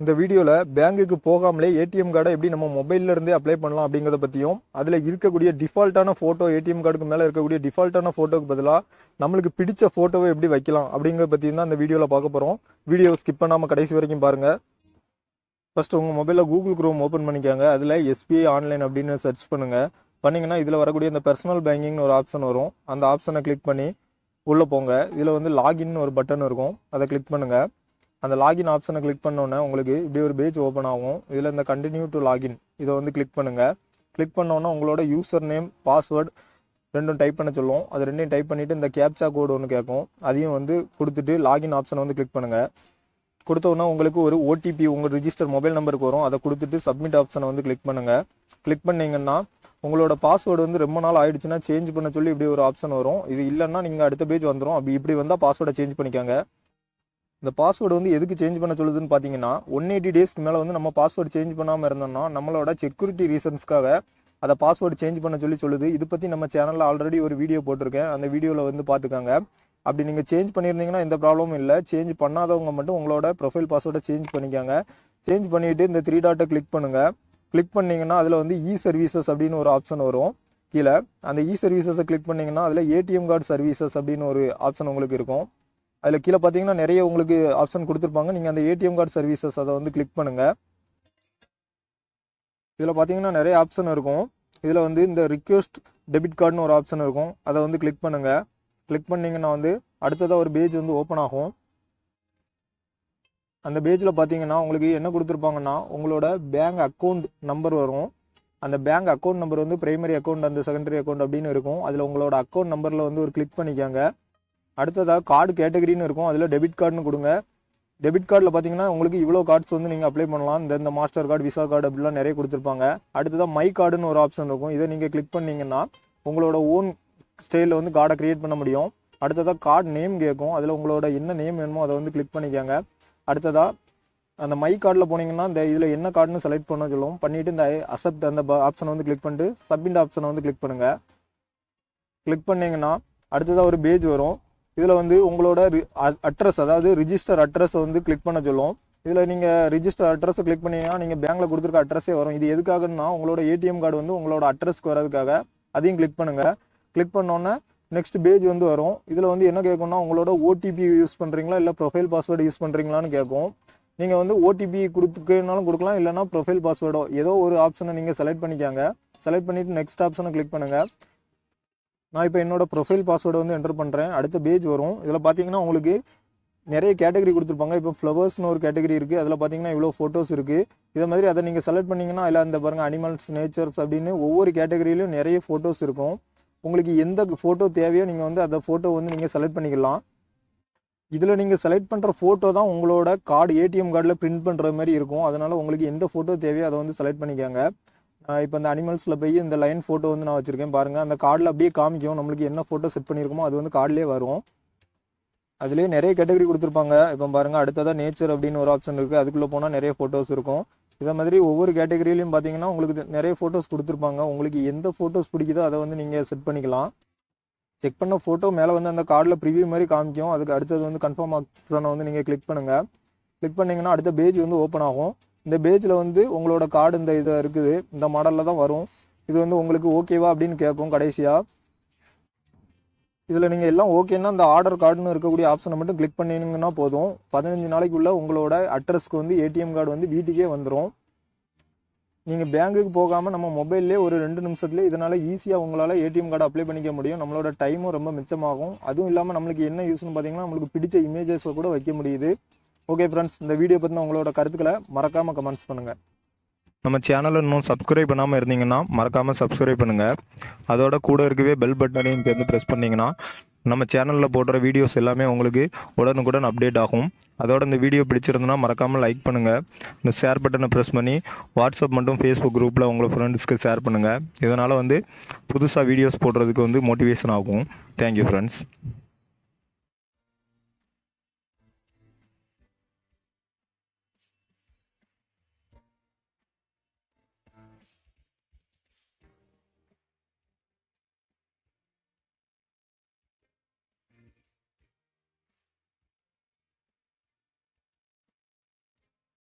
இந்த வீடியோல பேங்குக்கு போகாமலே ஏடிஎம் கார்டை எப்படி நம்ம மொபைல்ல இருந்தே அப்ளை பண்ணலாம் அப்படிங்கறத பத்தியும் அதுல இருக்கக்கூடிய டிஃபால்ட்டான போட்டோ ஏடிஎம் கார்டுக்கு மேல இருக்கக்கூடிய டிஃபால்ட்டான போட்டோக்கு பதிலா நம்மளுக்கு பிடிச்ச போட்டோவை எப்படி வைக்கலாம் அப்படிங்கறத பத்தியும் தான் இந்த வீடியோல பார்க்க போறோம். வீடியோ ஸ்கிப் பண்ணாம கடைசி வரைக்கும் பாருங்க. ஃபர்ஸ்ட் உங்க மொபைல்ல கூகுள் குரோம் ஓபன் பண்ணிக்கோங்க. அதுல எஸ்பிஐ ஆன்லைன் அப்படின்னு சர்ச் பண்ணுங்க. பண்ணீங்கன்னா இதுல வரக்கூடிய இந்த பர்சனல் பேங்கிங்னு ஒரு ஆப்ஷன் வரும். அந்த ஆப்ஷனை கிளிக் பண்ணி உள்ள போங்க. இதுல வந்து லாகின் ஒரு பட்டன் இருக்கும், அதை கிளிக் பண்ணுங்க. அந்த லாகின் ஆப்ஷனை கிளிக் பண்ணோன்னே உங்களுக்கு இப்படி ஒரு பேஜ் ஓப்பன் ஆகும். இதில் இந்த கண்டினியூ டு லாகின் இதை வந்து கிளிக் பண்ணுங்கள். கிளிக் பண்ணோன்னே உங்களோட யூசர் நேம் பாஸ்வேர்டு ரெண்டும் டைப் பண்ண சொல்லுவோம். அது ரெண்டையும் டைப் பண்ணிவிட்டு இந்த கேப்சா கோடு ஒன்று கேட்கும், அதையும் வந்து கொடுத்துட்டு லாகின் ஆப்ஷனை வந்து கிளிக் பண்ணுங்கள். கொடுத்தோன்னா உங்களுக்கு ஒரு ஓடிபி உங்கள் ரிஜிஸ்டர் மொபைல் நம்பருக்கு வரும். அதை கொடுத்துட்டு சப்மிட் ஆப்ஷனை வந்து கிளிக் பண்ணுங்கள். கிளிக் பண்ணிங்கன்னா உங்களோட பாஸ்வேர்டு வந்து ரொம்ப நாள் ஆயிடுச்சுன்னா சேஞ்ச் பண்ண சொல்லி இப்படி ஒரு ஆப்ஷன் வரும். இது இல்லைன்னா நீங்கள் அடுத்த பேஜ் வந்துடும். இப்படி வந்தால் பாஸ்வேர்டை சேஞ்ச் பண்ணிக்காங்க. இந்த பாஸ்வேர்டு வந்து எதுக்கு சேஞ்ச் பண்ண சொல்லுதுன்னு பார்த்தீங்கன்னா 180 டேஸ்க்கு மேலே வந்து நம்ம பாஸ்வேர்டு சேஞ்ச் பண்ணாமல் இருந்தோம்னா நம்மளோட செக்யூரிட்டி ரீசன்ஸ்க்காக அதை பாஸ்வேர்டு சேஞ்ச் பண்ண சொல்லுது. இது பற்றி நம்ம சேனலில் ஆல்ரெடி ஒரு வீடியோ போட்டிருக்கேன், அந்த வீடியோவில் வந்து பார்த்துக்காங்க. அப்படி நீங்கள் சேஞ்ச் பண்ணியிருந்தீங்கன்னா எந்த ப்ராப்ளமும் இல்லை. சேஞ்ச் பண்ணாதவங்க மட்டும் உங்களோட ப்ரொஃபைல் பாஸ்வேர்டை சேஞ்ச் பண்ணிக்காங்க. சேஞ்ச் பண்ணிவிட்டு இந்த 3 டாட்டை கிளிக் பண்ணுங்கள். கிளிக் பண்ணிங்கன்னா அதில் வந்து இ சர்வீசஸ் அப்படின்னு ஒரு ஆப்ஷன் வரும். கீழே அந்த இ சர்வீசஸை கிளிக் பண்ணிங்கன்னா அதில் ஏடிஎம் கார்டு சர்வீசஸ் அப்படின்னு ஒரு ஆப்ஷன் உங்களுக்கு இருக்கும். அதில் கீழே பார்த்தீங்கன்னா நிறைய உங்களுக்கு ஆப்ஷன் கொடுத்துருப்பாங்க. நீங்கள் அந்த ஏடிஎம் கார்டு சர்வீசஸ் அதை வந்து கிளிக் பண்ணுங்கள். இதில் பார்த்தீங்கன்னா நிறைய ஆப்ஷன் இருக்கும். இதில் வந்து இந்த ரிக்வெஸ்ட் டெபிட் கார்டுன்னு ஒரு ஆப்ஷன் இருக்கும், அதை வந்து கிளிக் பண்ணுங்கள். கிளிக் பண்ணிங்கன்னா வந்து அடுத்ததாக ஒரு பேஜ் வந்து ஓப்பன் ஆகும். அந்த பேஜில் பார்த்தீங்கன்னா உங்களுக்கு என்ன கொடுத்துருப்பாங்கன்னா உங்களோட பேங்க் அக்கௌண்ட் நம்பர் வரும். அந்த பேங்க் அக்கௌண்ட் நம்பர் வந்து பிரைமரி அக்கௌண்ட் அந்த செகண்டரி அக்கௌண்ட் அப்படின்னு இருக்கும். அதில் உங்களோட அக்கௌண்ட் நம்பரில் வந்து ஒரு கிளிக் பண்ணிக்காங்க. அடுத்ததாக கார்டு கேட்டகரின்னு இருக்கும், அதில் டெபிட் கார்டுன்னு கொடுங்க. டெபிட் கார்டில் பார்த்தீங்கன்னா உங்களுக்கு இவ்வளோ கார்ட்ஸ் வந்து நீங்கள் அப்ளை பண்ணலாம். இந்த மாஸ்டர் கார்டு, விசா கார்டு அப்படிலாம் நிறைய கொடுத்துருப்பாங்க. அடுத்ததாக மை கார்டுன்னு ஒரு ஆப்ஷன் இருக்கும். இதை நீங்கள் கிளிக் பண்ணிங்கன்னா உங்களோட ஓன் ஸ்டைலில் வந்து கார்டை க்ரியேட் பண்ண முடியும். அடுத்ததாக கார்டு நேம் கேட்கும், அதில் உங்களோட என்ன நேம் வேணுமோ அதை வந்து கிளிக் பண்ணிக்காங்க. அடுத்ததாக அந்த மை கார்டில் போனீங்கன்னா இந்த இதில் என்ன கார்டுன்னு செலக்ட் பண்ண சொல்லுவோம். பண்ணிவிட்டு இந்த அக்செப்ட் அந்த ஆப்ஷனை வந்து கிளிக் பண்ணிட்டு சப்மிட் ஆப்ஷனை வந்து கிளிக் பண்ணுங்கள். கிளிக் பண்ணிங்கன்னா அடுத்ததாக ஒரு பேஜ் வரும். இதில் வந்து உங்களோட அட்ரஸ், அதாவது ரிஜிஸ்டர் அட்ரஸை வந்து கிளிக் பண்ண சொல்லுவோம். இதில் நீங்கள் ரிஜிஸ்டர் அட்ரஸை கிளிக் பண்ணிங்கன்னா நீங்கள் பேங்க்கில் கொடுத்துருக்க அட்ரஸே வரும். இது எதுக்காகன்னா உங்களோட ஏடிஎம் கார்டு வந்து உங்களோட அட்ரஸ்க்கு வரதுக்காக. அதையும் கிளிக் பண்ணுங்கள். கிளிக் பண்ணோன்னே நெக்ஸ்ட் பேஜ் வந்து வரும். இதில் வந்து என்ன கேட்கும்னா உங்களோட ஓடிபி யூஸ் பண்ணுறீங்களா இல்லை ப்ரொஃபைல் பாஸ்வேர்டு யூஸ் பண்ணுறீங்களான்னு கேட்கும். நீங்கள் வந்து ஓடிபி கொடுத்துக்கனாலும் கொடுக்கலாம், இல்லைனா ப்ரொஃபைல் பாஸ்வேர்டோ ஏதோ ஒரு ஆப்ஷனை நீங்கள் செலக்ட் பண்ணிக்காங்க. செலக்ட் பண்ணிவிட்டு நெக்ஸ்ட் ஆப்ஷனை கிளிக் பண்ணுங்கள். நான் இப்போ என்னோட ப்ரொஃபைல் பாஸ்வேர்டு வந்து என்டர் பண்ணுறேன். அடுத்த பேஜ் வரும். இதில் பார்த்தீங்கன்னா உங்களுக்கு நிறைய கேட்டகரி கொடுத்துருப்பாங்க. இப்போ ஃப்ளவர்ஸ்னு ஒரு கேட்டகரி இருக்குது, அதில் பார்த்தீங்கன்னா இவ்வளோ ஃபோட்டோஸ் இருக்குது. இதை மாதிரி அதை நீங்கள் செலக்ட் பண்ணிங்கன்னா அதில் அந்த பாருங்கள் அனிமல்ஸ், நேச்சர்ஸ் அப்படின்னு ஒவ்வொரு கேட்டகரியிலையும் நிறைய ஃபோட்டோஸ் இருக்கும். உங்களுக்கு எந்த ஃபோட்டோ தேவையோ நீங்கள் வந்து அந்த ஃபோட்டோ வந்து நீங்கள் செலக்ட் பண்ணிக்கலாம். இதில் நீங்கள் செலக்ட் பண்ணுற ஃபோட்டோ தான் உங்களோட கார்டு ஏடிஎம் கார்டில் பிரிண்ட் பண்ணுற மாதிரி இருக்கும். அதனால் உங்களுக்கு எந்த ஃபோட்டோ தேவையோ அதை வந்து செலக்ட் பண்ணிக்கோங்க. இப்போ இந்த அனிமல்ஸில் போய் இந்த லைன் ஃபோட்டோ வந்து நான் வச்சுருக்கேன் பாருங்கள். அந்த கார்டில் அப்படியே காமிக்கும் நம்மளுக்கு என்ன ஃபோட்டோ செட் பண்ணியிருக்கோமோ அது வந்து கார்டிலே வரும். அதுலேயே நிறைய கேட்டகரி கொடுத்துருப்பாங்க. இப்போ பாருங்கள் அடுத்ததாக நேச்சர் அப்படின்னு ஒரு ஆப்ஷன் இருக்குது, அதுக்குள்ளே போனால் நிறைய ஃபோட்டோஸ் இருக்கும். இதை மாதிரி ஒவ்வொரு கேட்டகரியிலையும் பார்த்தீங்கன்னா உங்களுக்கு நிறைய ஃபோட்டோஸ் கொடுத்துருப்பாங்க. உங்களுக்கு எந்த ஃபோட்டோஸ் பிடிக்குதோ அதை வந்து நீங்கள் செட் பண்ணிக்கலாம். செக் பண்ண ஃபோட்டோ மேலே வந்து அந்த கார்டில் ப்ரிவியூ மாதிரி காமிக்கும். அதுக்கு அடுத்தது வந்து கன்ஃபார்ம் ஆப்ஷனை வந்து நீங்கள் கிளிக் பண்ணுங்கள். கிளிக் பண்ணிங்கன்னா அடுத்த பேஜ் வந்து ஓப்பன் ஆகும். இந்த பேஜில் வந்து உங்களோட கார்டு இந்த இது இருக்குது, இந்த மாடலில் தான் வரும். இது வந்து உங்களுக்கு ஓகேவா அப்படின்னு கேட்கும் கடைசியாக. இதில் நீங்கள் எல்லாம் ஓகேன்னா இந்த ஆர்டர் கார்டுன்னு இருக்கக்கூடிய ஆப்ஷனை மட்டும் கிளிக் பண்ணிங்கன்னா போதும். 15 நாளைக்குள்ளே உங்களோட அட்ரஸ்க்கு வந்து ஏடிஎம் கார்டு வந்து வீட்டுக்கே வந்துடும். நீங்கள் பேங்குக்கு போகாமல் நம்ம மொபைல்லே ஒரு 2 நிமிஷத்துலேயே இதனால் ஈஸியாக உங்களால் ஏடிஎம் கார்டு அப்ளை பண்ணிக்க முடியும். நம்மளோட டைமும் ரொம்ப மிச்சமாகும். அதுவும் இல்லாமல் நம்மளுக்கு என்ன யூஸ்னு பார்த்தீங்கன்னா நம்மளுக்கு பிடிச்ச இமேஜஸை கூட வைக்க முடியுது. ஓகே ஃப்ரெண்ட்ஸ், இந்த வீடியோ பற்றின உங்களோட கருத்துக்களை மறக்காமல் கமெண்ட்ஸ் பண்ணுங்கள். நம்ம சேனலை இன்னும் சப்ஸ்கிரைப் பண்ணாமல் இருந்தீங்கன்னா மறக்காமல் சப்ஸ்கிரைப் பண்ணுங்கள். அதோட கூட இருக்கவே பெல் பட்டனையும் சேர்ந்து ப்ரெஸ் பண்ணிங்கன்னா நம்ம சேனலில் போடுற வீடியோஸ் எல்லாமே உங்களுக்கு உடனுக்குடன் அப்டேட் ஆகும். அதோட இந்த வீடியோ பிடிச்சிருந்தனா மறக்காமல் லைக் பண்ணுங்கள். இந்த ஷேர் பட்டனை ப்ரெஸ் பண்ணி வாட்ஸ்அப் மற்றும் ஃபேஸ்புக் குரூப்பில் உங்கள் ஃப்ரெண்ட்ஸ்க்கு ஷேர் பண்ணுங்கள். இதனால் வந்து புதுசாக வீடியோஸ் போடுறதுக்கு வந்து மோட்டிவேஷன் ஆகும். Thank you friends.